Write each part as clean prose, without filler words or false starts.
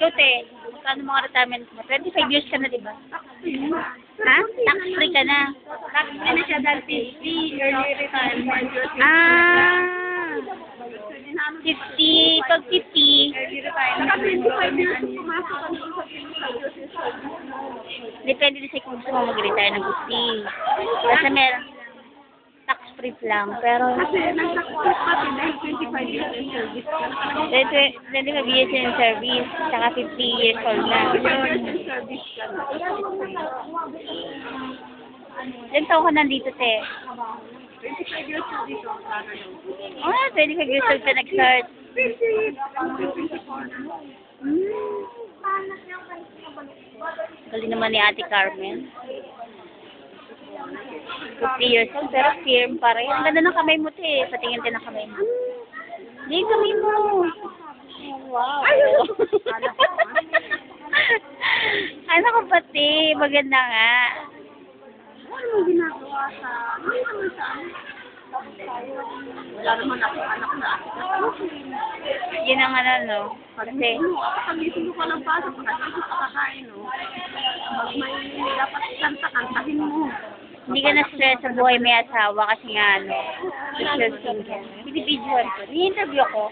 Ikaw, te, magkano mga retirement mo? 25 years ka na, di ba? Ha? Tax-free ka na. Tax-free na siya dahil 50, early retirement. Ah! 50, pag 50, Early retirement. Saka 25 years kung pumasok ka doon sa 25 years. depende din sa kung gusto mo mag-retire ng 50. Kasi meron tax-free lang, pero Kasi nag-tax-free pati dahil 25 years in service ka. 25 years in service, saka 50 years old na. 25 years in service ka na. Ilang taon ka nandito, te? 25 years na dito ang plano yun. Ah, 25 years old ka nag-start. 24 na. Galing naman ni Ate Carmen. 50 years old, pero firm pa rin. Ang ganda ng kamay mo, te. Patingin din ang kamay mo. Hindi, kamay mo. Wow. Ano ko pati? Maganda nga. Ano mo ginagawa sa... Ano naman sa ano? Wala naman ako anak na. Yun ang ano, no? Kasi, Pag-isip ko lang pasok, pag-isip ka kakain, no? Pag may dapat kanta-kantahin mo. hindi ka na-stress sa buhay may asawa kasi nga, ano, social single. Individual ko. Ni-interview ko.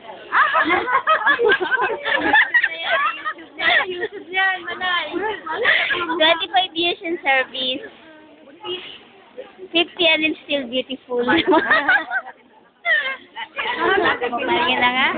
YouTube yan, manay. 25 years in service. 50 and I'm still beautiful. Parang na nga.